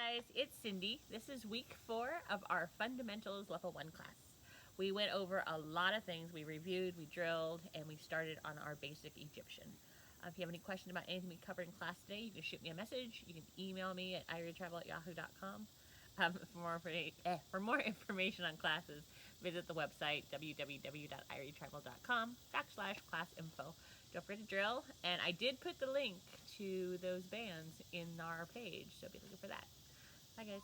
guys, it's Cindy. This is week 4 of our Fundamentals Level 1 class. We went over a lot of things. We reviewed, we drilled, and we started on our basic Egyptian. If you have any questions about anything we covered in class today, you can shoot me a message. You can email me at iritravel@yahoo.com. For more information on classes, visit the website www.irietravel.com/class-info. Don't forget to drill, and I did put the link to those bands in our page, so be looking for that. Bye, guys.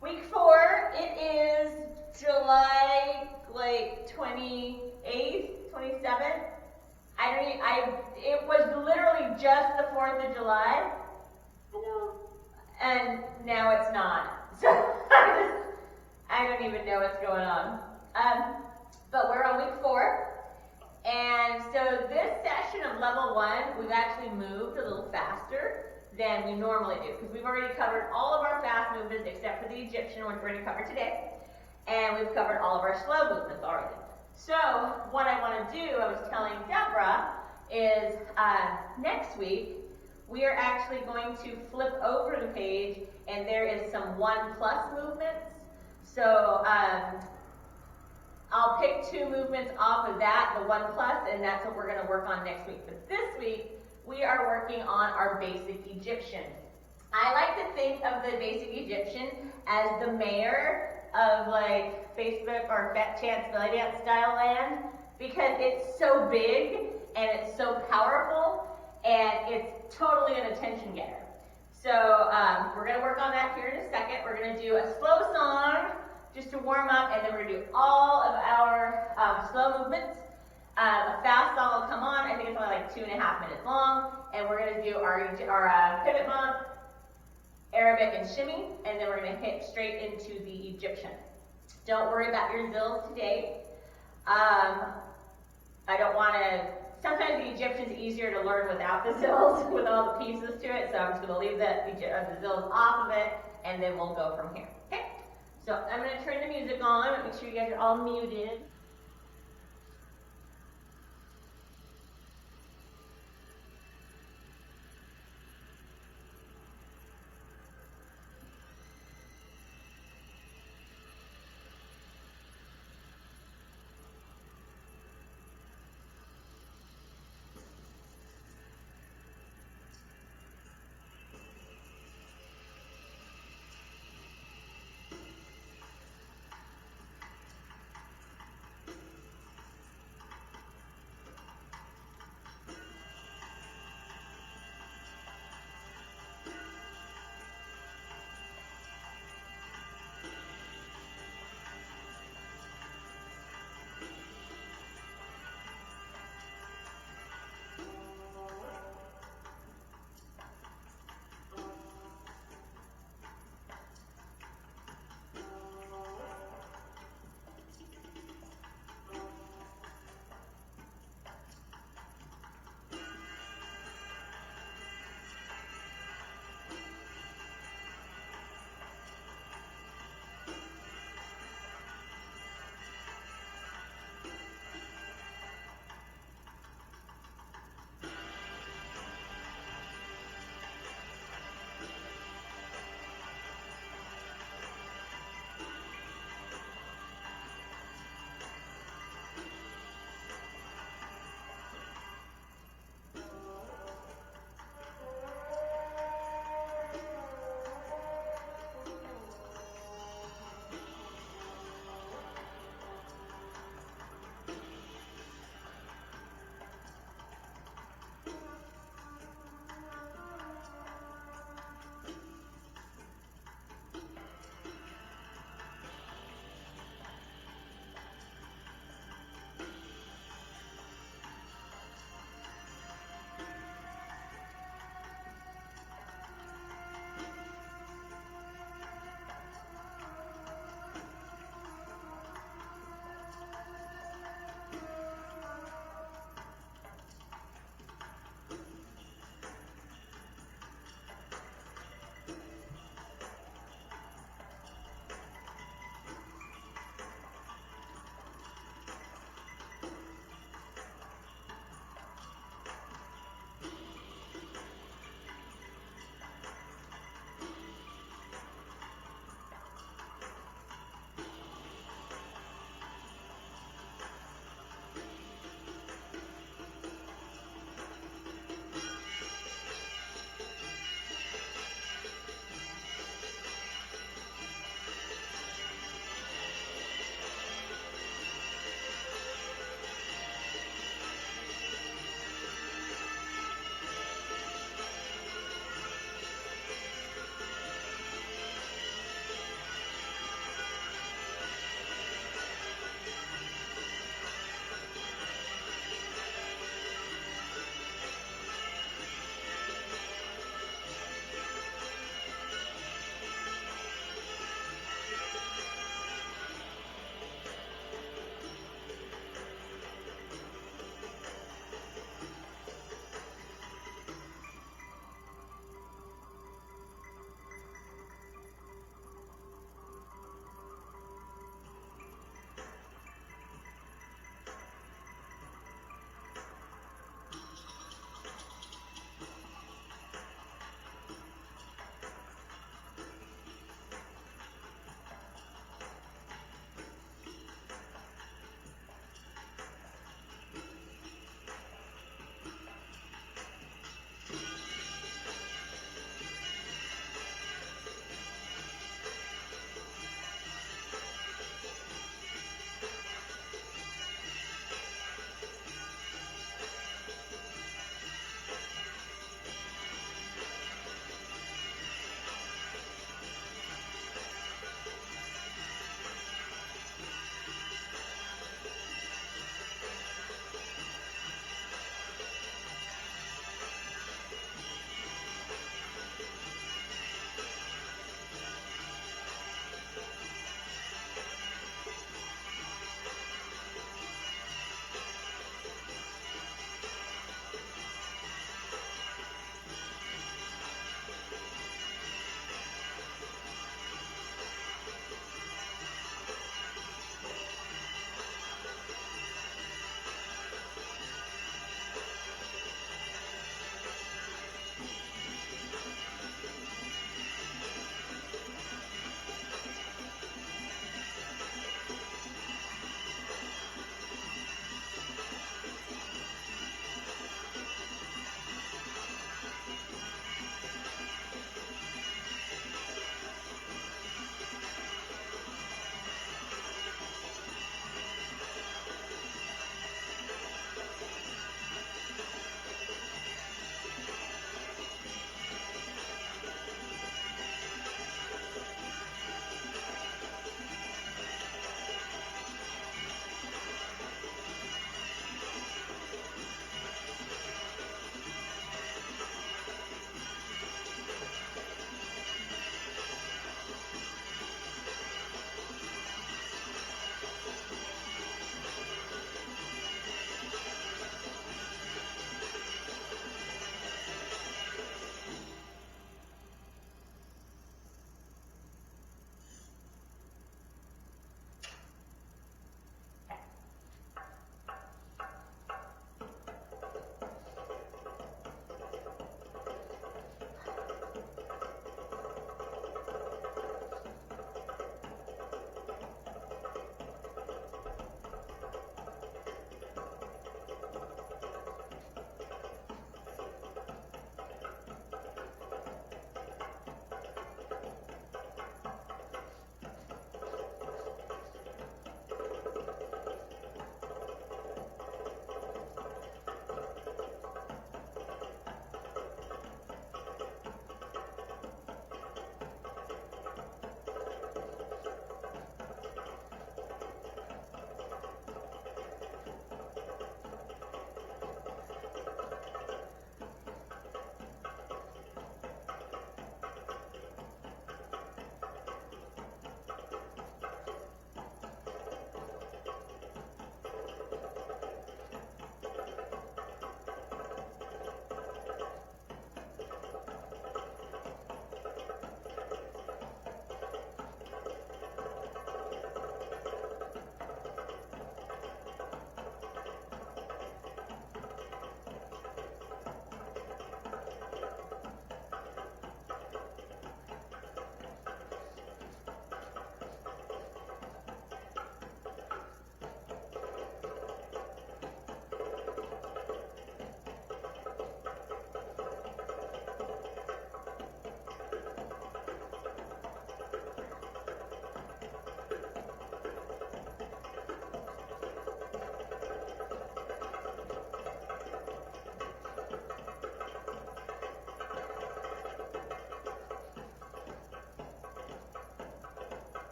Week 4, it is July 28th, 27th. It was literally just the 4th of July. I know. And now it's not. So I don't even know what's going on. But we're on week 4. And so this session of level 1, we've actually moved a little faster than we normally do, because we've already covered all of our fast movements except for the Egyptian, which we're going to cover today. And we've covered all of our slow movements already. So what I want to do, I was telling Deborah, is next week, we are actually going to flip over the page, and there is some 1+ movements. So I'll pick 2 movements off of that, the 1+, and that's what we're going to work on next week. But this week, we are working on our basic Egyptian. I like to think of the basic Egyptian as the mayor of Facebook or Fat Chance Belly Dance style land, because it's so big and it's so powerful and it's totally an attention getter. So we're going to work on that here in a second. We're going to do a slow song just to warm up, and then we're going to do all of our slow movements. A fast song will come on. I think it's only 2.5 minutes long, and we're going to do our pivot bump, Arabic, and shimmy, and then we're going to hit straight into the Egyptian. Don't worry about your zills today. I don't want to. Sometimes the Egyptian's easier to learn without the zills, with all the pieces to it. So I'm just going to leave the zills off of it, and then we'll go from here. Okay. So I'm going to turn the music on. Make sure you guys are all muted.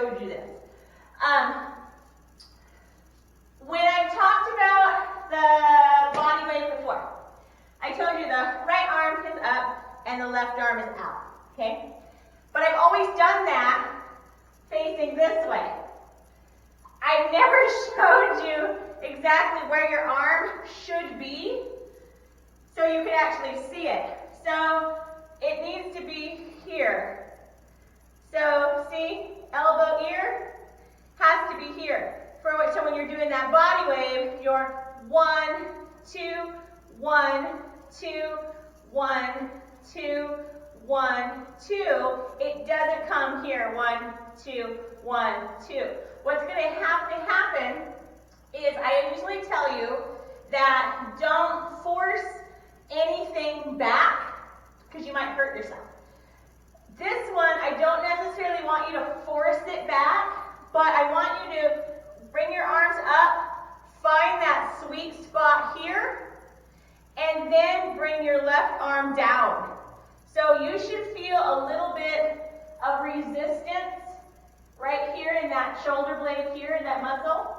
showed you this. When I talked about the body weight before, I told you the right arm is up and the left arm is out, okay? But I've always done that facing this way. I never showed you exactly where your arm should be so you can actually see it. So it needs to be here. So see, elbow ear has to be here. So when you're doing that body wave, you're 1, 2, 1, 2, 1, 2, 1, 2. It doesn't come here. 1, 2, 1, 2. What's going to have to happen is I usually tell you that don't force anything back because you might hurt yourself. This one, I don't necessarily want you to force it back, but I want you to bring your arms up, find that sweet spot here, and then bring your left arm down. So you should feel a little bit of resistance right here in that shoulder blade here, in that muscle.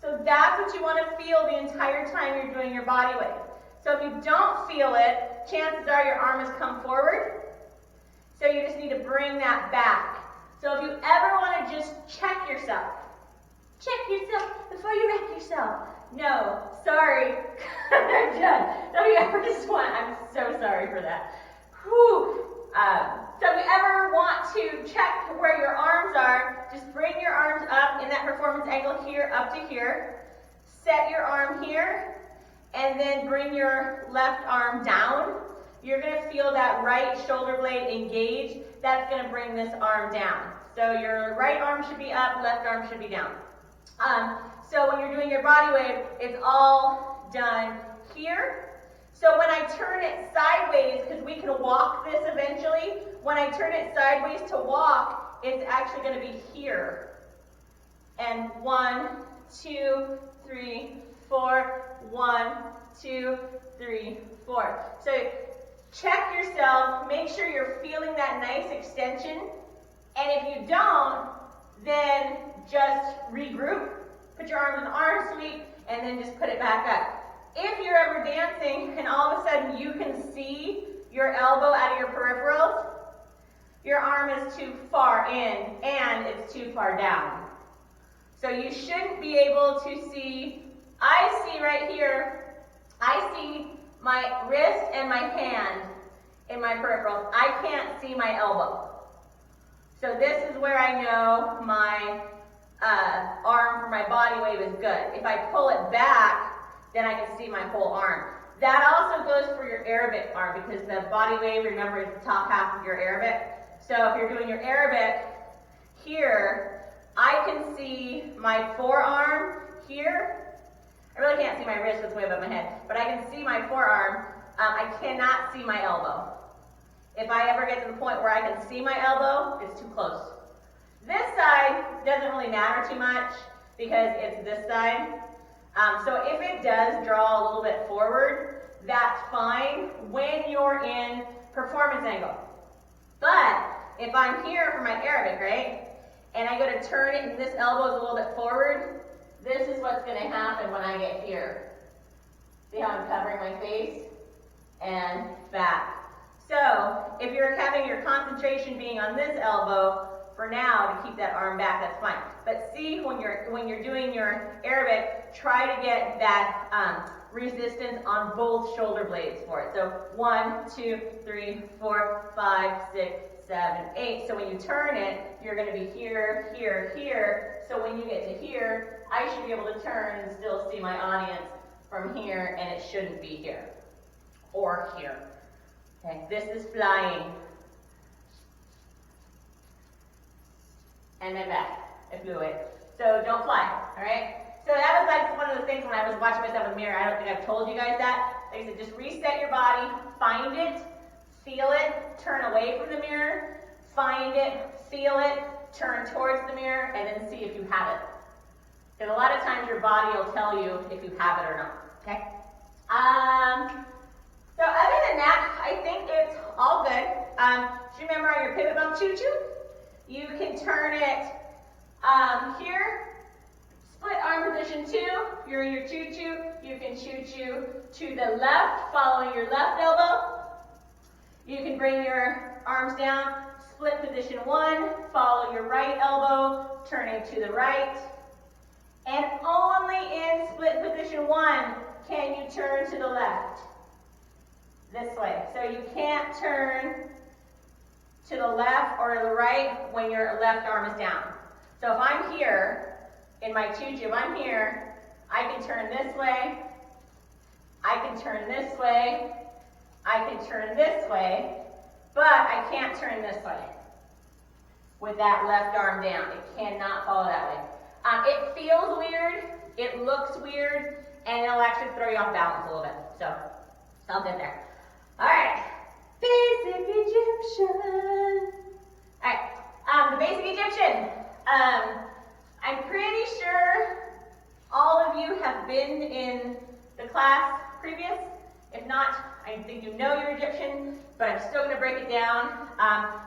So that's what you want to feel the entire time you're doing your body weight. So if you don't feel it, chances are your arm has come forward. So you just need to bring that back. So if you ever want to just check yourself before you wreck yourself. No, sorry, I'm done. Don't you ever just want, I'm so sorry for that. Whew. So if you ever want to check where your arms are, just bring your arms up in that performance angle here, up to here. Set your arm here, and then bring your left arm down. You're going to feel that right shoulder blade engage. That's going to bring this arm down. So your right arm should be up, left arm should be down. So when you're doing your body wave, it's all done here. So when I turn it sideways, because we can walk this eventually, when I turn it sideways to walk, it's actually going to be here. And 1, 2, 3, 4, 1, 2, 3, 4. So check yourself, make sure you're feeling that nice extension. And if you don't, then just regroup, put your arms in the arm sweep, and then just put it back up. If you're ever dancing and all of a sudden you can see your elbow out of your peripherals, your arm is too far in and it's too far down. So you shouldn't be able to see, I see right here, I see my wrist and my hand in my peripherals. I can't see my elbow. So this is where I know my arm for my body wave is good. If I pull it back, then I can see my whole arm. That also goes for your Arabic arm because the body wave, remember, is the top half of your Arabic. So if you're doing your Arabic here, I can see my forearm here. I really can't see my wrist, it's way above my head, but I can see my forearm. I cannot see my elbow. If I ever get to the point where I can see my elbow, it's too close. This side doesn't really matter too much because it's this side. So if it does draw a little bit forward, that's fine when you're in performance angle. But if I'm here for my Arabic, right, and I go to turn it and this elbow is a little bit forward, this is what's going to happen when I get here. See how I'm covering my face and back. So if you're having your concentration being on this elbow, for now, to keep that arm back, that's fine. But see, when you're doing your Arabic, try to get that resistance on both shoulder blades for it. So 1, 2, 3, 4, 5, 6, 7, 8. So when you turn it, you're going to be here, here, here. So when you get to here, I should be able to turn and still see my audience from here, and it shouldn't be here or here. Okay, this is flying. And then back. I flew it. So don't fly, all right? So that was like one of the things when I was watching myself in the mirror. I don't think I've told you guys that. Like I said, just reset your body, find it, feel it, turn away from the mirror, find it, feel it, turn towards the mirror, and then see if you have it. Because a lot of times your body will tell you if you have it or not, okay? So other than that, I think it's all good. Do you remember on your pivot bump Choo Choo? You can turn it Here, split arm position 2. If you're in your Choo Choo, you can Choo Choo to the left, following your left elbow. You can bring your arms down, split position 1, follow your right elbow, turning to the right. And only in split position 1 can you turn to the left. This way. So you can't turn to the left or the right when your left arm is down. So if I'm here in my Choo Choo, if I'm here, I can turn this way, I can turn this way, I can turn this way, but I can't turn this way with that left arm down. It cannot follow that way. It feels weird, it looks weird, and it'll actually throw you off balance a little bit. So, I'll get there. All right, basic Egyptian. All right, the basic Egyptian. I'm pretty sure all of you have been in the class previous. If not, I think you know your Egyptian, but I'm still going to break it down.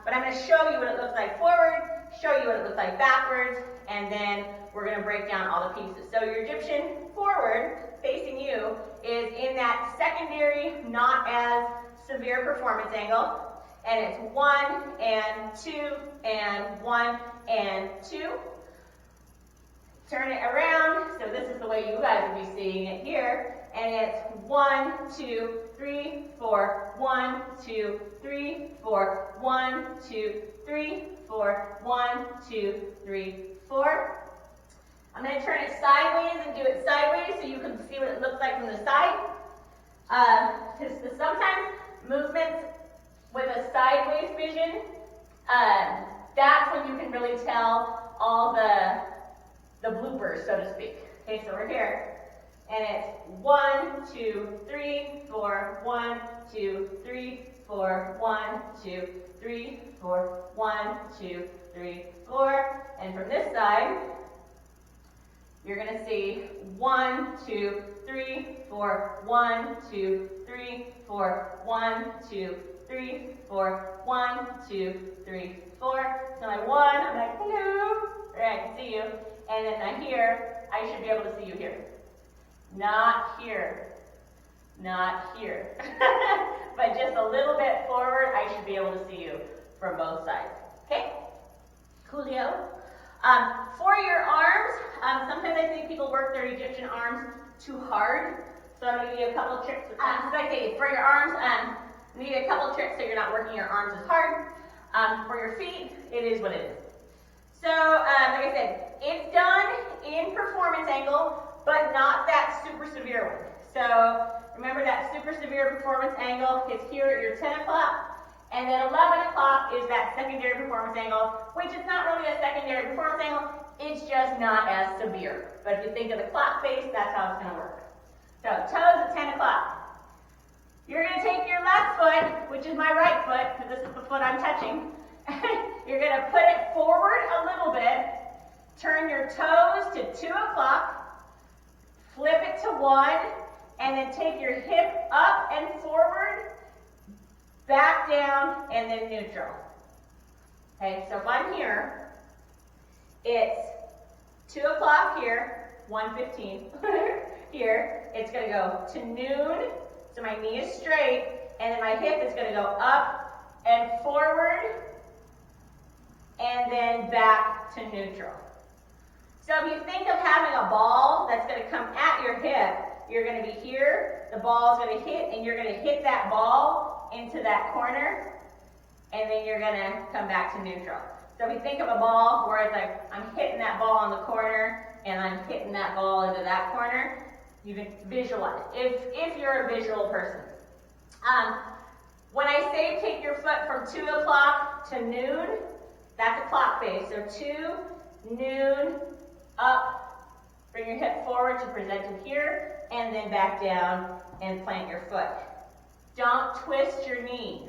But I'm going to show you what it looks like forward, show you what it looks like backwards, and then we're going to break down all the pieces. So your Egyptian forward, facing you, is in that secondary, not as severe performance angle. And it's 1 and 2 and 1 and 2. Turn it around, so this is the way you guys would be seeing it here. And it's 1, 2, 3, 4, 1, 2, 3, 4, 1, 2, 3, 4, 1, 2, 3, 4. I'm going to turn it sideways and do it sideways so you can see what it looks like from the side. Because sometimes movements with a sideways vision, that's when you can really tell all the bloopers, so to speak. Okay, so we're here. And it's 1, 2, 3, 4, 1, 2, 3, 4, 1, 2, 3, 4, 1, 2, 3, 4. And from this side, you're going to see 1, 2, 3, 4, 1, 2, 3, 4, 1, 2, 3, 4, 1, 2, 3, 4. So my 1, I'm like, hello. All right, I can see you. And then I here, I should be able to see you here. Not here. Not here. But just a little bit forward, I should be able to see you from both sides. Okay? Coolio. For your arms, sometimes I think people work their Egyptian arms too hard. So I'm going to give you a couple of tricks. For your arms, I'm going to give you a couple of tricks so you're not working your arms as hard. For your feet, it is what it is. So, like I said, it's done in performance angle, but not that super severe one. So, remember that super severe performance angle is here at your 10 o'clock, and then 11 o'clock is that secondary performance angle, which is not really a secondary performance angle, it's just not as severe. But if you think of the clock face, that's how it's going to work. So, toes at 10 o'clock. You're going to take your left foot, which is my right foot, because this is the foot I'm touching. You're going to put it forward a little bit, turn your toes to 2 o'clock, flip it to 1, and then take your hip up and forward, back down, and then neutral. Okay, so if I'm here, it's 2 o'clock here, 1:15 here. It's going to go to noon, so my knee is straight, and then my hip is going to go up and forward, and then back to neutral. So if you think of having a ball that's going to come at your hip, you're going to be here, the ball is going to hit, and you're going to hit that ball into that corner, and then you're going to come back to neutral. So if you think of a ball where it's like, I'm hitting that ball on the corner, and I'm hitting that ball into that corner, you can visualize if you're a visual person. When I say take your foot from 2 o'clock to noon, that's a clock face. So 2, noon, up, bring your hip forward to present it here, and then back down and plant your foot. Don't twist your knee.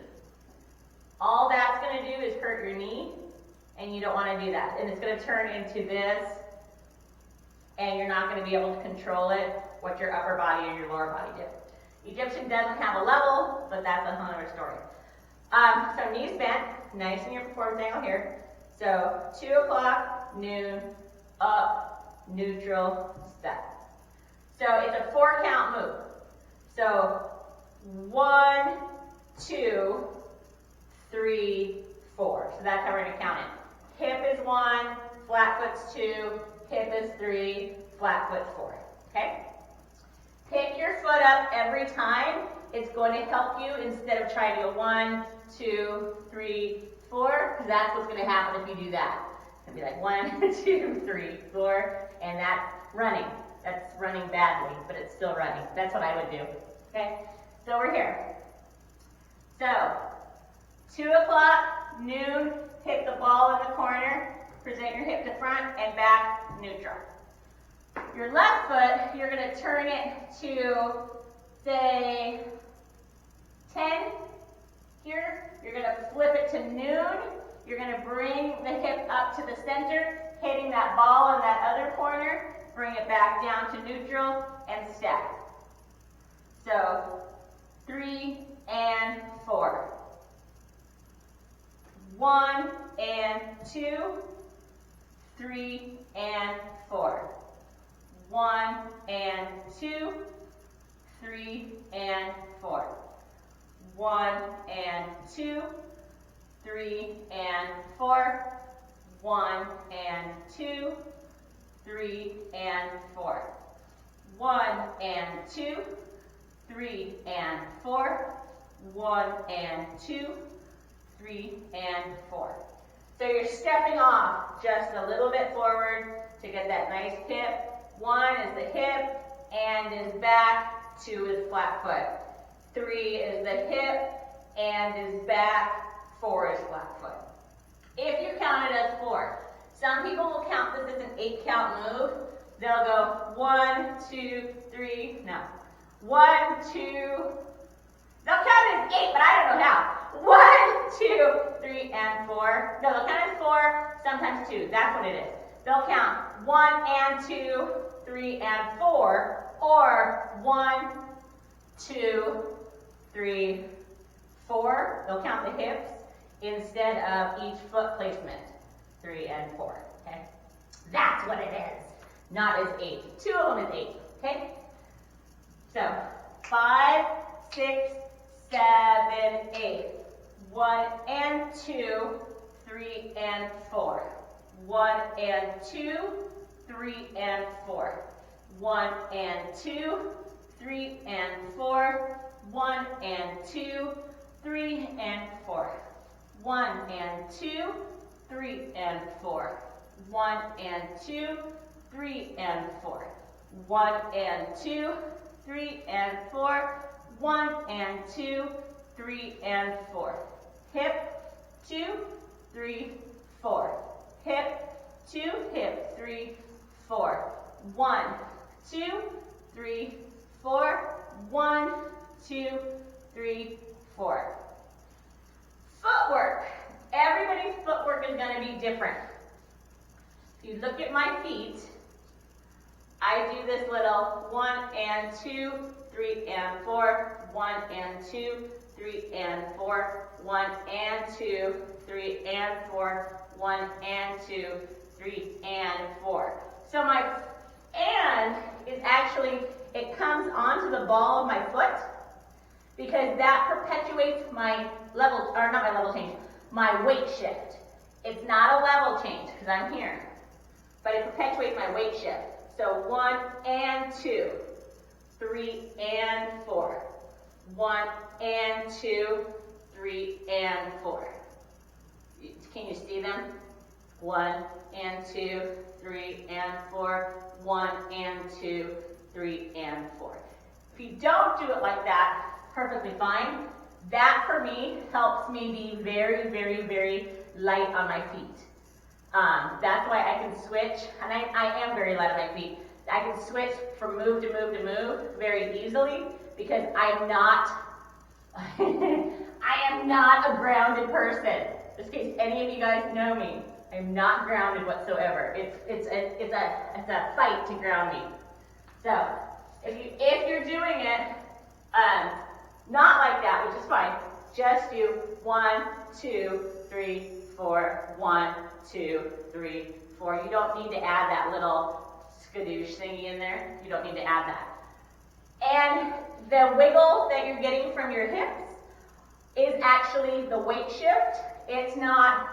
All that's going to do is hurt your knee, and you don't want to do that. And it's going to turn into this, and you're not going to be able to control it, what your upper body and your lower body do. Egyptian doesn't have a level, but that's a whole other story. So knees bent, nice in your performance angle here. So 2 o'clock, noon, up, neutral, step. So it's a 4 count move. So 1, 2, 3, 4. So that's how we're going to count it. Hip is 1, flat foot's 2, hip is 3, flat foot 4. Okay? Pick your foot up every time. It's going to help you instead of trying to go 1, 2, 3, 4, because that's what's going to happen if you do that. It's going to be like 1, 2, 3, 4, and that's running. That's running badly, but it's still running. That's what I would do. Okay? So we're here. So, 2 o'clock, noon, hit the ball in the corner, present your hip to front and back, neutral. Your left foot, you're going to turn it to, say, 10 here. You're going to flip it to noon. You're going to bring the hip up to the center, hitting that ball in that other corner. Bring it back down to neutral and step. So 3 and 4. 1 and 2. 3 and 4. 1 and 2. 3 and 4. 1 and 2. 3 and 4. 1 and 2. 3 and 4. 1 and 2. 3 and 4. 1 and 2. 3 and 4. So you're stepping off just a little bit forward to get that nice hip. 1 is the hip and is back. 2 is flat foot. 3 is the hip and is back. 4 is flat foot. If you count it as 4. Some people will count this as an 8 count move. They'll go 1, 2, 3, no. 1, 2, they'll count it as 8, but I don't know how. 1, 2, 3, and 4. No, they'll count it as 4, sometimes 2. That's what it is. They'll count 1 and 2, 3 and 4, or 1, 2, 3, 4. They'll count the hips instead of each foot placement. 3 and 4, okay? That's what it is, not as 8. 2 of them is 8, okay? So, 5, 6, 7, 8. 1 and 2, 3 and 4. 1 and 2, 3 and 4. 1 and 2, 3 and 4. 1 and 2, 3 and 4. 1 and 2, 3 and 4. 1 and 2, 3 and 4. 1 and 2, 3 and 4. 1 and 2, 3 and 4. Hip, 2, 3, 4. Hip, 2, hip, 3, 4. 1, 2, 3, 4. 1, 2, 3, 4. Footwork. Everybody's footwork is going to be different. If you look at my feet, I do this little 1 and 2, 3 and 4, 1 and 2, 3 and 4, 1 and 2, 3 and 4, 1 and 2, 3 and 4. So my and is actually, it comes onto the ball of my foot because that perpetuates my level, or not my level change, my weight shift. It's not a level change because I'm here, but it perpetuates my weight shift. So 1 and 2, 3 and 4, 1 and 2, 3 and 4. Can you see them? 1 and 2, 3 and 4, 1 and 2, 3 and 4. If you don't do it like that, perfectly fine. That for me helps me be very, very, very light on my feet. That's why I can switch, and I am very light on my feet. I can switch from move to move to move very easily because I'm not, I am not a grounded person. Just in case any of you guys know me, I'm not grounded whatsoever. It's a fight to ground me. So if you're doing it, not like that, which is fine. Just do 1, 2, 3, 4, 4, 1, 2, 3, 4. You don't need to add that little skadoosh thingy in there. You don't need to add that. And the wiggle that you're getting from your hips is actually the weight shift. It's not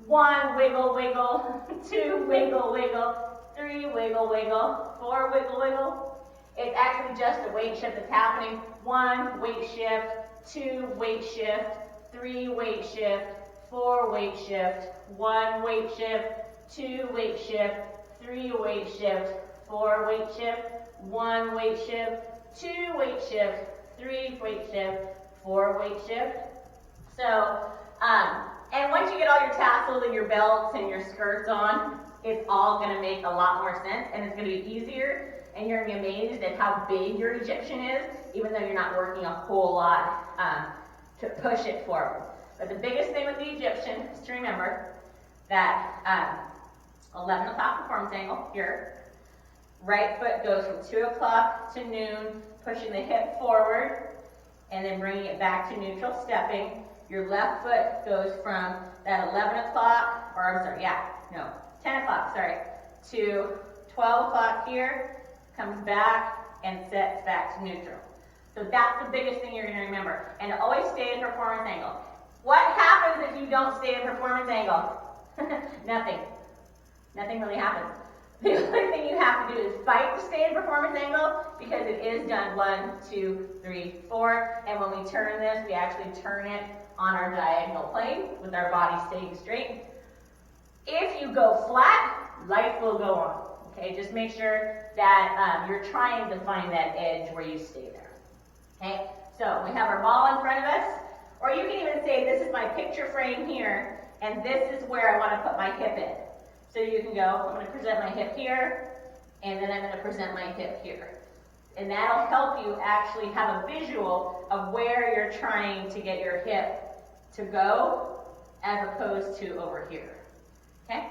1 wiggle, wiggle, 2 wiggle, wiggle, 3 wiggle, wiggle, 4 wiggle, wiggle. It's actually just a weight shift that's happening. 1 weight shift, 2 weight shift, 3 weight shift, 4 weight shift, 1 weight shift, 2 weight shift, 3 weight shift, 4 weight shift, 1 weight shift, 2 weight shift, 3 weight shift, 4 weight shift. So, and once you get all your tassels and your belts and your skirts on, it's all going to make a lot more sense, and it's going to be easier, and you're going to be amazed at how big your Egyptian is, even though you're not working a whole lot to push it forward. But the biggest thing with the Egyptian is to remember that 11 o'clock performance angle here. Right foot goes from 2 o'clock to noon, pushing the hip forward, and then bringing it back to neutral, stepping. Your left foot goes from that 11 o'clock, or I'm sorry, 10 o'clock, to 12 o'clock here, comes back and sets back to neutral. So that's the biggest thing you're going to remember. And always stay in performance angle. What happens if you don't stay in performance angle? Nothing. Nothing really happens. The only thing you have to do is fight to stay in performance angle, because it is done 1, 2, 3, 4. And when we turn this, we actually turn it on our diagonal plane with our body staying straight. If you go flat, life will go on. Okay, just make sure that you're trying to find that edge where you stay there. Okay, so we have our ball in front of us, or you can even say this is my picture frame here, and this is where I want to put my hip in. So you can go, I'm going to present my hip here, and then I'm going to present my hip here. And that'll help you actually have a visual of where you're trying to get your hip to go, as opposed to over here. Okay?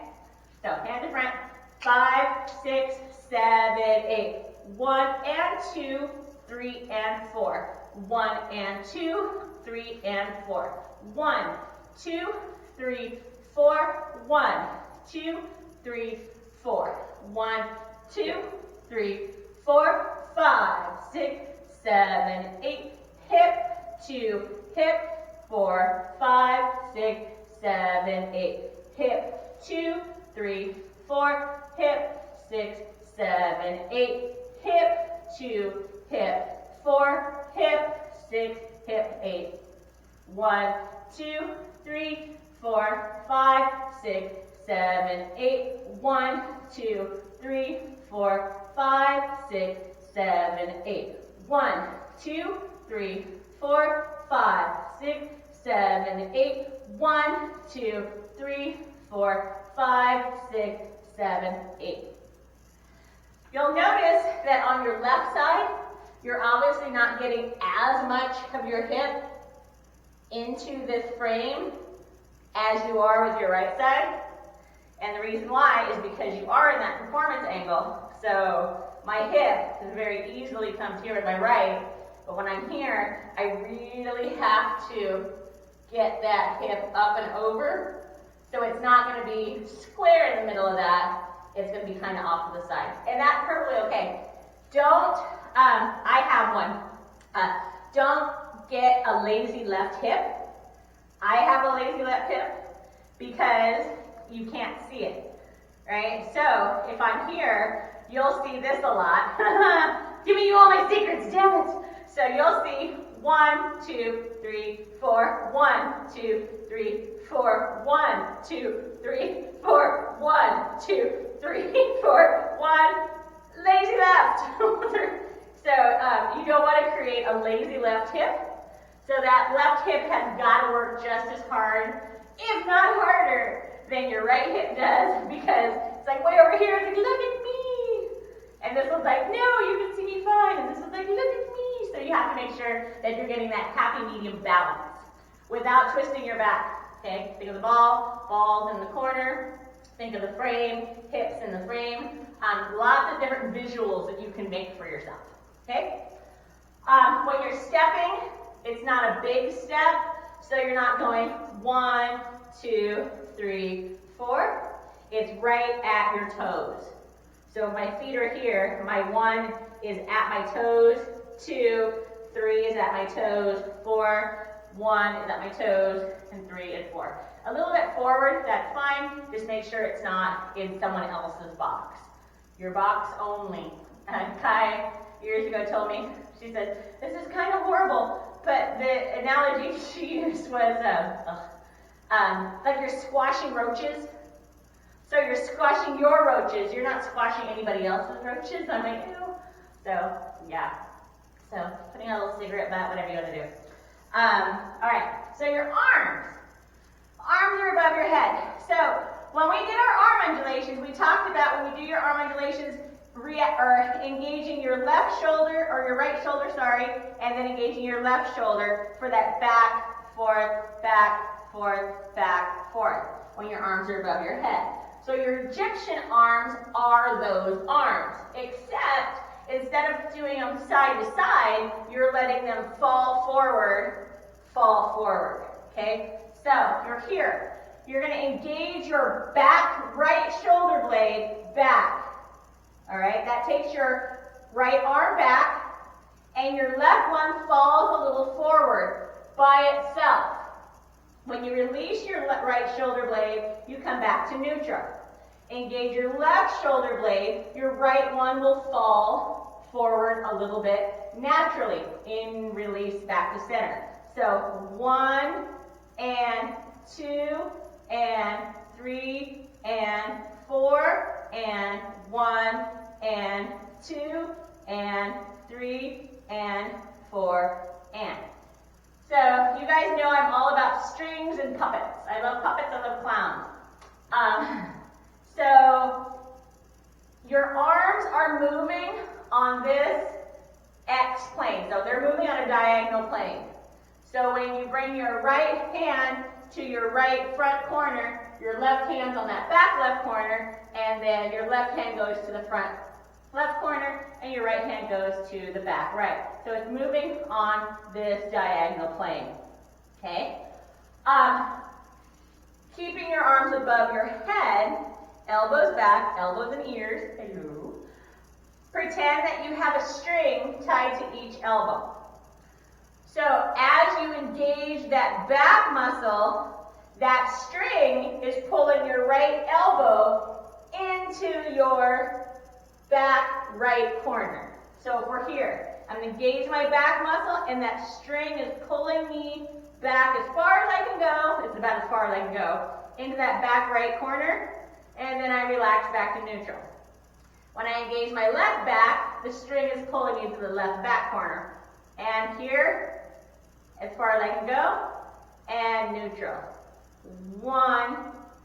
So, hand to front. 5, 6, 7, 8. 1 and 2, 3 and 4. 1 and 2, 3 and 4. 1, 2, 3, 4. 1, 2, 3, 4. 1, 2, 3, 4, 5, 6, 7, 8. Hip to hip. 4, 5, 6, 7, 8. Hip 2, 3, 4. Hip 6, 7, 8. Hip 2, hip 4. Hip 6, hip 8. 1, 2, 3, 4, 5, 6, 7, 8. 1, 2, 3, 4, 5, 6, 7, 8. 1, 2, 3, 4, 5, 6, 7, 8. 1, 2, 3, 4, 5, 6, 7, 8. You'll notice that on your left side, you're obviously not getting as much of your hip into this frame as you are with your right side. And the reason why is because you are in that performance angle. So my hip can very easily come here with my right, but when I'm here, I really have to get that hip up and over. So it's not going to be square in the middle of that. It's going to be kind of off to the side. And that's perfectly okay. Don't, I have one. Don't get a lazy left hip. I have a lazy left hip because you can't see it, right? So if I'm here, you'll see this a lot. Giving you all my secrets, damn it. So you'll see 1, 2, 3, 4, 1, 2, 3, 4, 1, 2, 3, 4, 1, 2, 3, 4, 1, lazy left. So you don't want to create a lazy left hip. So that left hip has got to work just as hard, if not harder, than your right hip does, because it's like way over here, it's like, look at me. And this one's like, no, you can see me fine. And this one's like, look at me. So you have to make sure that you're getting that happy medium balance without twisting your back. Okay, think of the ball, balls in the corner. Think of the frame, hips in the frame. Lots of different visuals that you can make for yourself. Okay? When you're stepping, it's not a big step, so you're not going 1, 2, 3, 4. It's right at your toes. So if my feet are here, my 1 is at my toes, 2, 3 is at my toes, 4, 1 is at my toes, and 3 and 4. A little bit forward, that's fine. Just make sure it's not in someone else's box. Your box only. Kai years ago told me, she said, this is kind of horrible, but the analogy she used was like you're squashing roaches. So you're squashing your roaches. You're not squashing anybody else's roaches. I'm like, ew. So, yeah. So, putting out a little cigarette butt, whatever you want to do. All right. So your arms. Arms are above your head. So, when we did our arm undulations, we talked about when you do your arm undulations, engaging your left shoulder, or your right shoulder, sorry, and then engaging your left shoulder for that back, forth, back, forth, back, forth, when your arms are above your head. So your Egyptian arms are those arms, except instead of doing them side to side, you're letting them fall forward, okay? So you're here. You're going to engage your back right shoulder blade back. All right, that takes your right arm back, and your left one falls a little forward by itself. When you release your right shoulder blade, you come back to neutral. Engage your left shoulder blade, your right one will fall forward a little bit naturally. In, release, back to center. So 1 and 2 and 3 and 4 and 1 and 2 and 3 and 4 and. So you guys know I'm all about strings and puppets. I love puppets, I love clowns. So your arms are moving on this X plane. So they're moving on a diagonal plane. So when you bring your right hand to your right front corner, your left hand's on that back left corner, and then your left hand goes to the front left corner, and your right hand goes to the back right. So it's moving on this diagonal plane. Okay? Keeping your arms above your head, elbows back, elbows and ears. Hello. Pretend that you have a string tied to each elbow. So as you engage that back muscle, that string is pulling your right elbow into your back right corner. So if we're here, I'm going to engage my back muscle, and that string is pulling me back as far as I can go. It's about as far as I can go into that back right corner, and then I relax back to neutral. When I engage my left back, the string is pulling me to the left back corner. And here, as far as I can go, and neutral. 1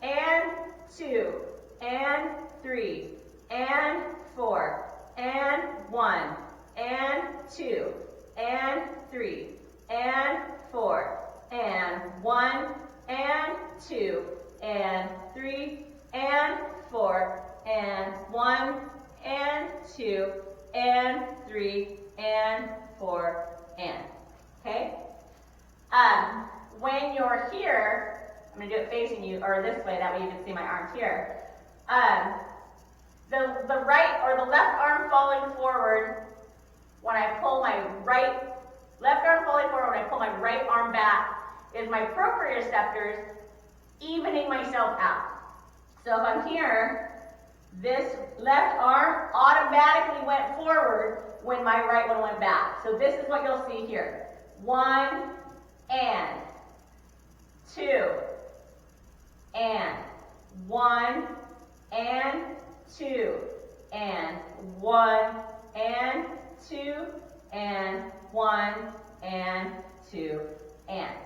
and 2 and 3 and 4 and 1 and 2 and 3 and 4 and 1 and 2 and 3 and 4 and 1 and 2 and 3 and 4 and. Okay? When you're here, I'm going to do it facing you, or this way, that way you can see my arms here. The right or the left arm falling forward when I pull my left arm falling forward when I pull my right arm back is my proprioceptors evening myself out. So if I'm here, this left arm automatically went forward when my right one went back. So this is what you'll see here. 1 and 2 and 1 and 2 and 1 and 2 and 1 and 2 and.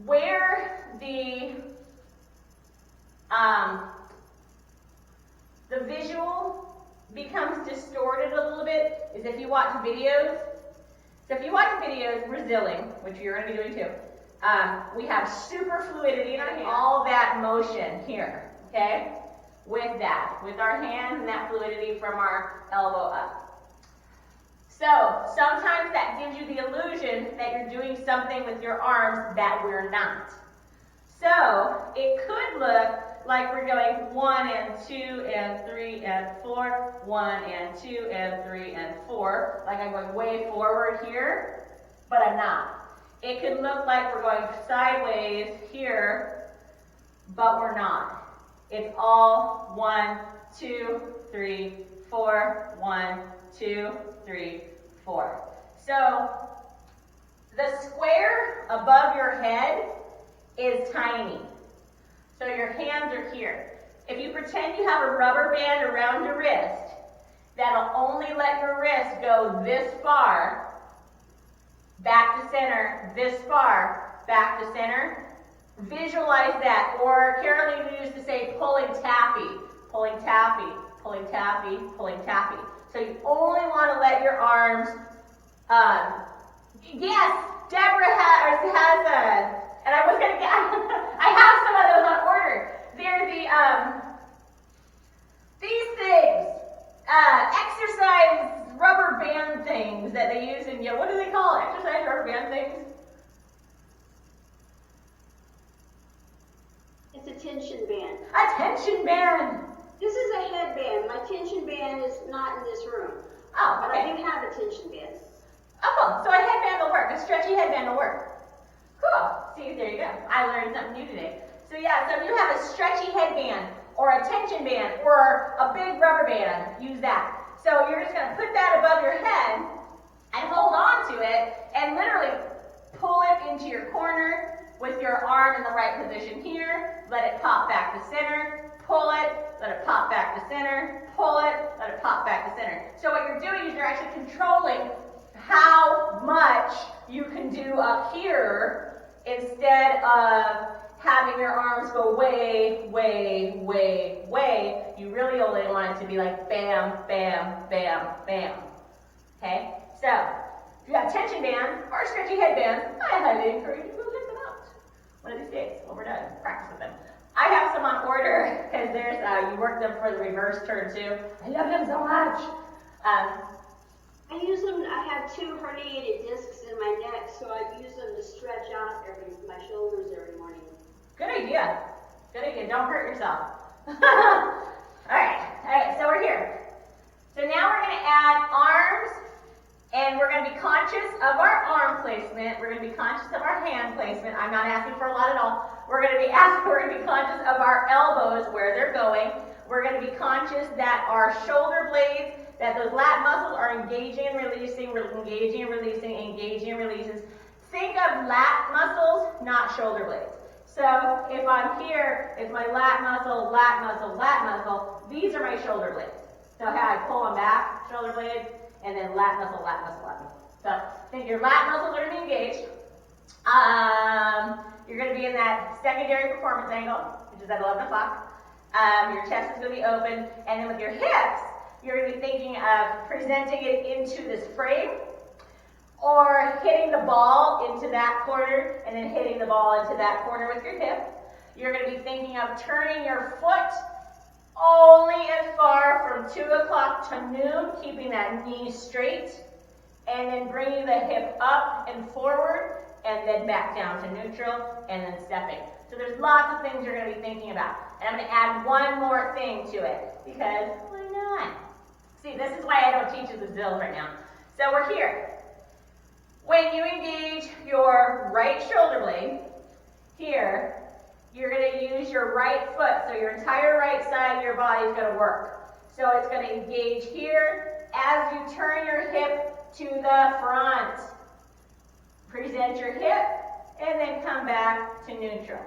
Where the visual becomes distorted a little bit is if you watch videos. So if you watch videos, Brazilian, which you're going to be doing too, we have super fluidity in our hand, all that motion here, okay? With our hands and that fluidity from our elbow up. So sometimes that gives you the illusion that you're doing something with your arms that we're not. So it could look like we're going 1 and 2 and 3 and 4, 1 and 2 and 3 and 4, like I'm going way forward here, but I'm not. It could look like we're going sideways here, but we're not. It's all 1, 2, 3, 4, 1, 2, 3, 4. So the square above your head is tiny. So your hands are here. If you pretend you have a rubber band around your wrist, that'll only let your wrist go this far, back to center, this far, back to center. Visualize that. Or Caroline used to say pulling taffy, pulling taffy, pulling taffy, pulling taffy. So you only want to let your arms, yes, Deborah has a, and I was going to get, I have some of those on order. They're these things, exercise rubber band things that they use in, what do they call it? Exercise rubber band things? It's a tension band. A tension band. This is a headband. My tension band is not in this room. Oh, But okay. I do have a tension band. Oh, cool. So a headband will work. A stretchy headband will work. Cool. See, there you go. I learned something new today. So yeah, so if you have a stretchy headband or a tension band or a big rubber band, use that. So you're just going to put that above your head and hold on to it and literally pull it into your corner with your arm in the right position here. Let it pop back to center. Pull it. Let it pop back to center. Pull it. Let it pop back to center. So what you're doing is you're actually controlling how much you can do up here instead of having your arms go way, way, way, way. You really only want it to be like bam, bam, bam, bam. Okay? So, if you have a tension band or a stretchy headband, I highly encourage you to lift them out. One of these days, when we're done, practice with them. I have some on order because there's, you work them for the reverse turn too. I love them so much. I use them, I have 2 herniated discs in my neck, so I use them to stretch out my shoulders every morning. Good idea. Good idea. Don't hurt yourself. Alright, so we're here. So now we're going to add arms, and we're going to be conscious of our arm placement. We're going to be conscious of our hand placement. I'm not asking for a lot at all. We're going to be conscious of our elbows, where they're going. We're going to be conscious that our shoulder blades, that those lat muscles are engaging and releasing, engaging and releasing, engaging and releases. Think of lat muscles, not shoulder blades. So if I'm here, it's my lat muscle, lat muscle, lat muscle. These are my shoulder blades. So how I pull them back, shoulder blades, and then lat muscle, lat muscle, lat muscle. So think your lat muscles are going to be engaged. You're going to be in that secondary performance angle, which is at 11 o'clock. Your chest is going to be open. And then with your hips, you're going to be thinking of presenting it into this frame, or hitting the ball into that corner, and then hitting the ball into that corner with your hip. You're going to be thinking of turning your foot only as far from 2 o'clock to noon, keeping that knee straight, and then bringing the hip up and forward, and then back down to neutral, and then stepping. So there's lots of things you're going to be thinking about. And I'm going to add one more thing to it, because why not? See, this is why I don't teach you the drills right now. So we're here. When you engage your right shoulder blade, here, you're going to use your right foot. So your entire right side of your body is going to work. So it's going to engage here as you turn your hip to the front. Present your hip, and then come back to neutral.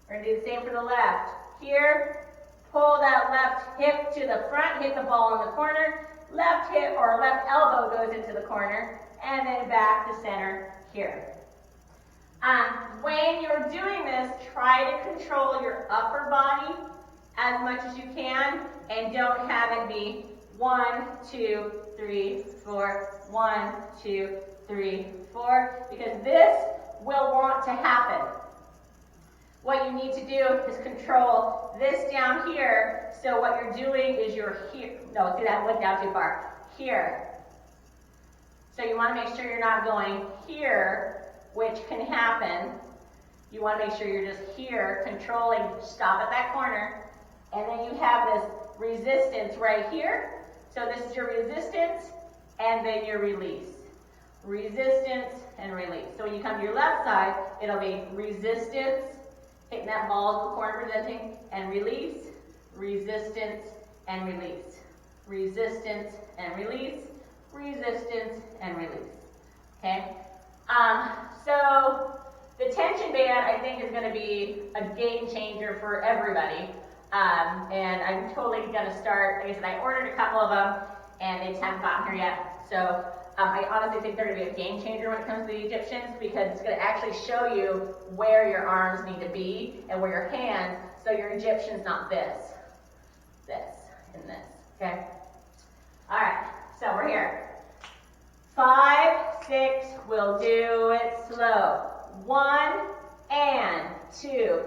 We're going to do the same for the left. Here, pull that left hip to the front, hit the ball in the corner. Left hip or left elbow goes into the corner, and then back to center here. When you're doing this, try to control your upper body as much as you can, and don't have it be 1, 2, 3, 4, 1, 2, 3, 4, because this will want to happen. What you need to do is control this down here, so what you're doing is you're here. No, see, that went down too far. Here. So you want to make sure you're not going here, which can happen. You want to make sure you're just here controlling, stop at that corner, and then you have this resistance right here. So this is your resistance, and then your release. Resistance and release. So when you come to your left side, it'll be resistance, hitting that ball to the corner presenting, and release, resistance, and release. Resistance and release, resistance and release. Okay? So the tension band, I think, is going to be a game changer for everybody. And I'm totally going to start. Like I said, I ordered a couple of them, and they just haven't gotten here yet. So I honestly think they're going to be a game changer when it comes to the Egyptians, because it's going to actually show you where your arms need to be and where your hands, so your Egyptian's not this, and this. Okay? All right, so we're here. 5, 6, we'll do it slow. 1 and 2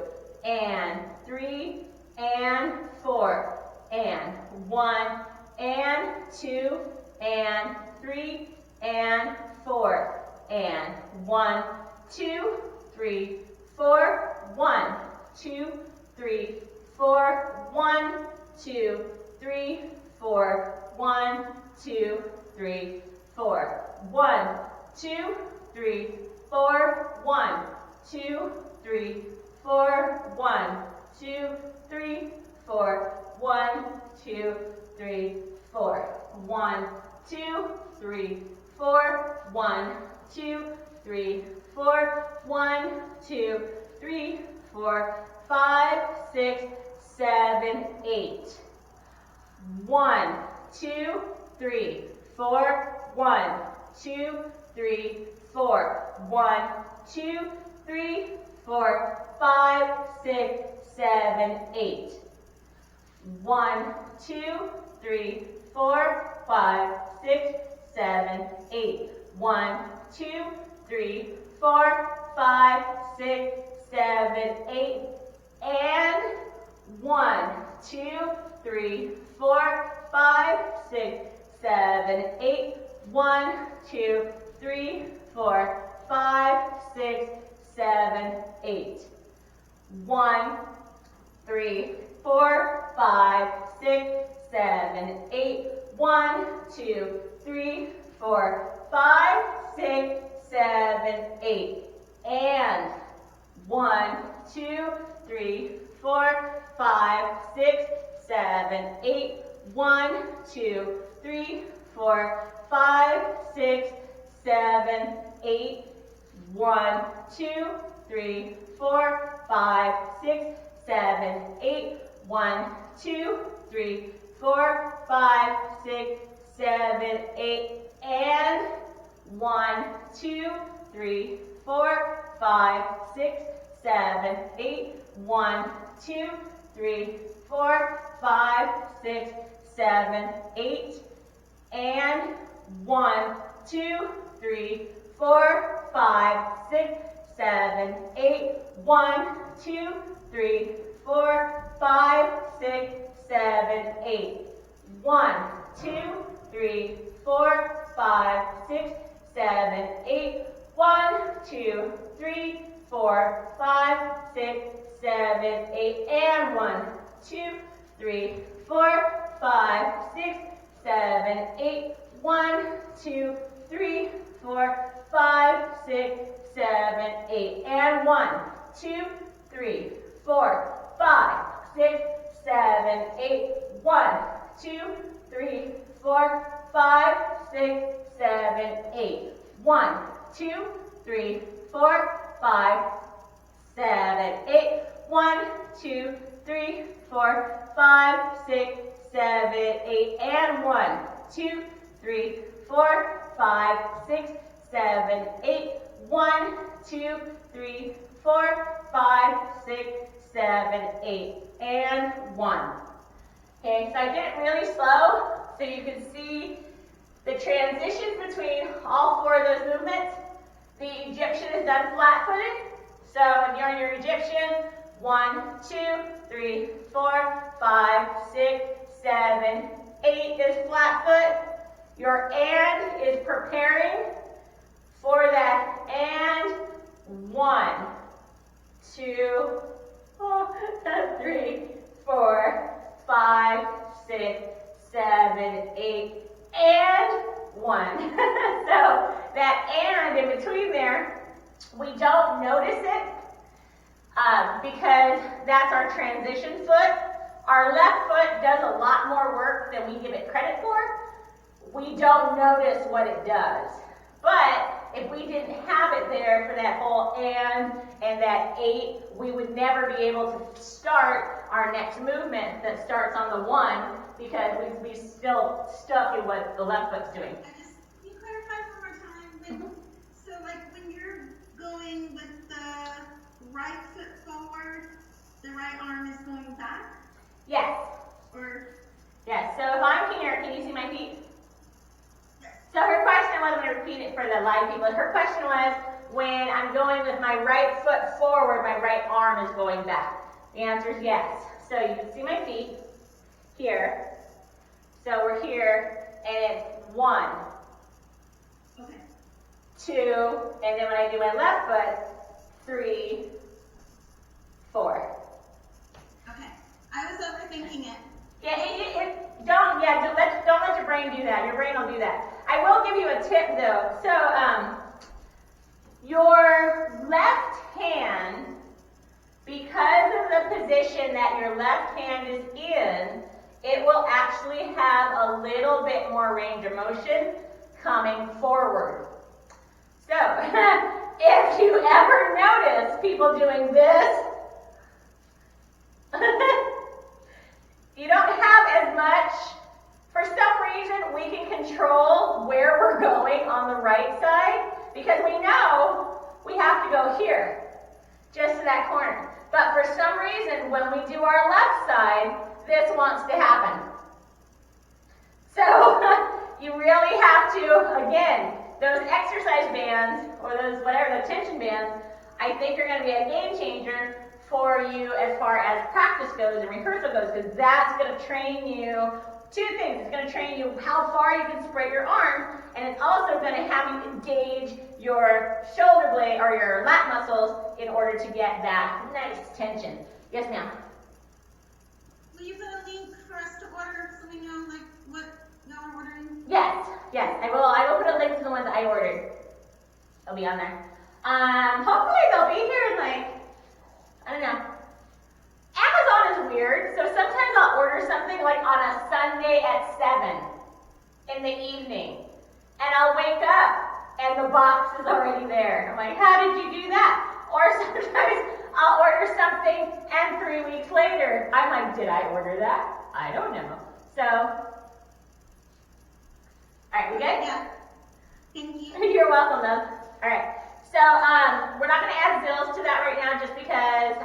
and 3 and 4 and 1 and 2 and 3 and 4 and 1, 2, 3, 4, 1, 2, 3, 4, 1, 2, 3, 4, 1, 2, 3, 4, 1, 2, 3, 4, 1, 2, 3, 4, 1, 2, 3, 4, 1, 2, 3, 4, 1, 2, 3, 4, 1, 2, 3, 4, 1, 2, 3, 4, 5, 6, 7, 8. 1, 2, 3, 4, 1, 2, 3, 4, 1, 2, 3, 4, 5, 6, 7, 8. 1, 2, 3, 4, 5, 6, 7, 8. 1, 2, 3, 4, 5, 6, 7, 8. And 1, 2, 3, 4, 5, 6, 7, 8. 1, 2, 3, 4, 5, 6, 7, 8. 1, 3, 4, 5, 6, 7, 8. 1, 2, 3, 4, 5, 6, 7, 8. And 1, 2, 3, 4, 5, 6, 7, 8. 1, 2, 3, 4, 5, 6, 7, 8. 1, 2, 3, 4, 5, 6, 7, 8. 1, 2, 3, 4, 5, 6, 7, 8. And 1, 2, 3, 4, 5, 6, 7, 8. 1, 2, 3, 4, 5, 6, 7, 8. And 1, 2, 3, 4, 5, 6, 7, 8. 1, 2, 3, 4, 5, 6, 7, 8. 1, 2, 3, 4, 5, 6, 7, 8. 1, 2, 3, 4, 5, 6, 7, 8. And 1, 2, 3, 4, 5, 6, 7, 8. 1, 2, 3, 4, 5, 6, 7, 8. And 1, 2, 3, 4, 5, 6, 7, 8. 1, 2, 3, 4, 5, 6, 7, 8. 1, 2, 3, 4, 5, 7, 8. 1, 2, 3, 4, 5, 6, 7, 8. And 1, 2, 3, 4, 5, 6, 7, 8. 1, 2, 3, 4, 5, 6, 7, 8. And 1. Okay, so I did it really slow so you can see the transitions between all 4 of those movements. The Egyptian is done flat-footed. So if you're on your Egyptian, 1, 2, 3, 4, 5, 6, 7, 8 is flat foot. Your and is preparing for that and 1, 2, 3, 4, 5, 6, 7, 8, and 1. So that and in between there, we don't notice it because that's our transition foot. Our left foot does a lot more work than we give it credit for. We don't notice what it does. But if we didn't have it there for that whole and that 8, we would never be able to start our next movement that starts on the 1 because we'd be still stuck in what the left foot's doing. Can you clarify one more time? So like when you're going with the right foot forward, the right arm is going back? Yes. Or? Yes. So if I'm here, can you see my feet? So her question was, I'm going to repeat it for the live people. Her question was, when I'm going with my right foot forward, my right arm is going back. The answer is yes. So you can see my feet here. So we're here, and it's 1, Okay. 2, and then when I do my left foot, 3, 4. Okay. I was overthinking it. Yeah, don't let your brain do that. Your brain will do that. I will give you a tip though. So, your left hand, because of the position that your left hand is in, it will actually have a little bit more range of motion coming forward. So, if you ever notice people doing this, you don't have as much. For some reason, we can control where we're going on the right side because we know we have to go here, just to that corner. But for some reason, when we do our left side, this wants to happen. So you really have to, again, those exercise bands or those whatever, the tension bands, I think are going to be a game changer for you as far as practice goes and rehearsal goes, because that's going to train you two things. It's going to train you how far you can spread your arms, and it's also going to have you engage your shoulder blade or your lat muscles in order to get that nice tension. Yes, ma'am? Will you put a link for us to order so we know like what y'all are ordering? Yes, I will. I will put a link to the ones I ordered. They'll be on there. Hopefully they'll be here in like, I don't know. Amazon is weird, so sometimes I'll order something like on a Sunday at 7 in the evening, and I'll wake up and the box is already there. I'm like, how did you do that? Or sometimes I'll order something and 3 weeks later, I'm like, did I order that? I don't know. So, all right, we good? Yeah. Thank you. You're welcome, love. All right. So, we're not going to add zills to that right now just because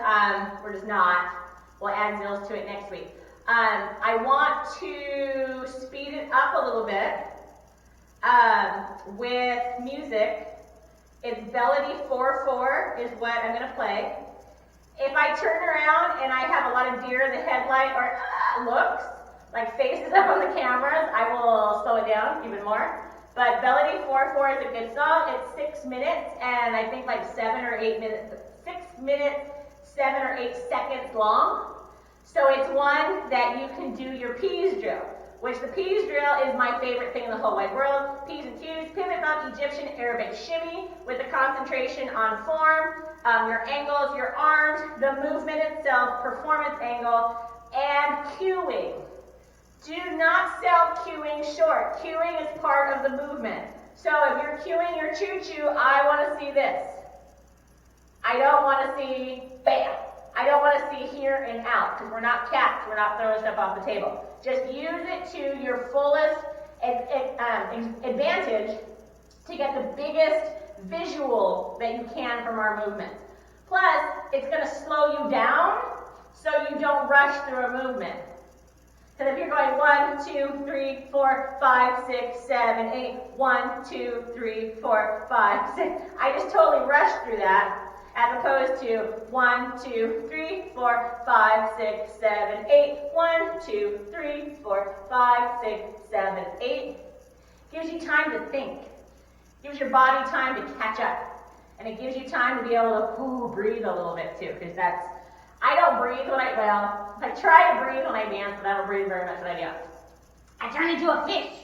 we're just not. We'll add zills to it next week. I want to speed it up a little bit with music. It's Melody 4/4 is what I'm going to play. If I turn around and I have a lot of deer in the headlight or looks, like faces up on the cameras, I will slow it down even more. But Melody 4/4 is a good song. It's 6 minutes and I think like 7 or 8 minutes, 6 minutes, 7 or 8 seconds long. So it's one that you can do your P.E.A.S drill, which the P.E.A.S drill is my favorite thing in the whole wide world. P.E.A.S and Cues, pivot bump, Egyptian, Arabic shimmy with the concentration on form, your angles, your arms, the movement itself, performance angle, and cueing. Do not sell cueing short. Cueing is part of the movement. So if you're cueing your choo-choo, I want to see this. I don't want to see bam. I don't want to see here and out because we're not cats. We're not throwing stuff off the table. Just use it to your fullest advantage to get the biggest visual that you can from our movement. Plus, it's going to slow you down so you don't rush through a movement. Because if you're going 1, 2, 3, 4, 5, 6, 7, 8, 1, 2, 3, 4, 5, 6. I just totally rushed through that. As opposed to 1, 2, 3, 4, 5, 6, 7, 8. 1, 2, 3, 4, 5, 6, 7, 8. Gives you time to think. Gives your body time to catch up. And it gives you time to be able to breathe a little bit too, because I don't breathe when I try to breathe when I dance, but I don't breathe very much when I dance. I turn into a fish.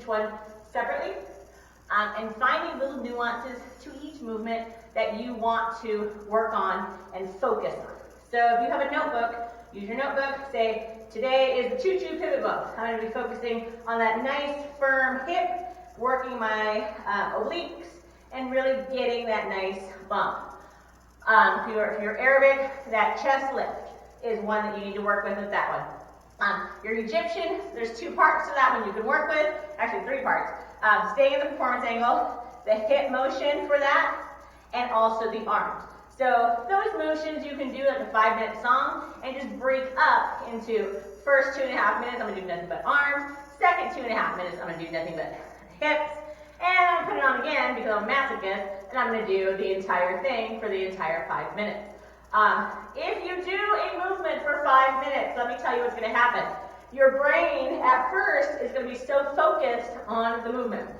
one separately, and finding little nuances to each movement that you want to work on and focus on. So if you have a notebook, use your notebook, say, today is the Choo Choo pivot bump. I'm going to be focusing on that nice firm hip, working my obliques, and really getting that nice bump. If you're Arabic, that chest lift is one that you need to work with that one. Your Egyptian, there's 2 parts to that one you can work with, actually 3 parts. Staying in the performance angle, the hip motion for that, and also the arms. So those motions you can do like a 5-minute song and just break up into first 2.5 minutes, I'm gonna do nothing but arms. Second 2.5 minutes, I'm gonna do nothing but hips. And I'm gonna put it on again because I'm a masochist, and I'm gonna do the entire thing for the entire 5 minutes. If you do a movement for 5 minutes, let me tell you what's gonna happen. Your brain at first is gonna be so focused on the movement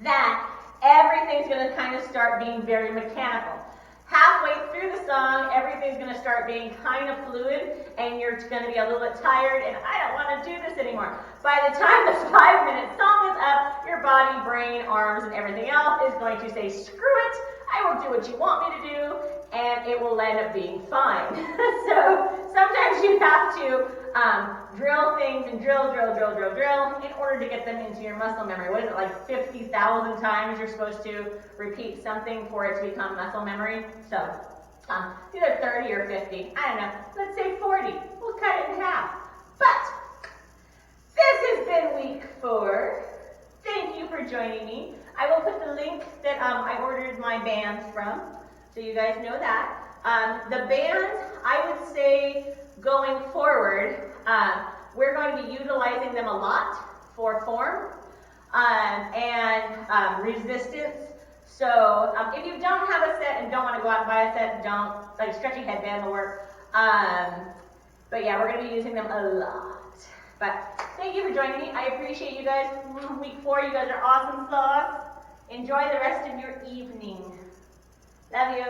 that everything's gonna kind of start being very mechanical. Halfway through the song, everything's going to start being kind of fluid, and you're going to be a little bit tired, and I don't want to do this anymore. By the time the 5-minute song is up, your body, brain, arms, and everything else is going to say, screw it, I will do what you want me to do, and it will end up being fine. So sometimes you have to drill things and drill in order to get them into your muscle memory. What is it, like 50,000 times you're supposed to repeat something for it to become muscle memory? So either 30 or 50, I don't know, let's say 40. We'll cut it in half. But this has been week 4. Thank you for joining me. I will put the link that I ordered my bands from, so you guys know that. The bands, I would say, going forward, we're going to be utilizing them a lot for form and resistance. So if you don't have a set and don't want to go out and buy a set, don't, like stretchy headband will work. But yeah, we're going to be using them a lot. But thank you for joining me. I appreciate you guys. Week 4, you guys are awesome sauce. Enjoy the rest of your evening. Love you.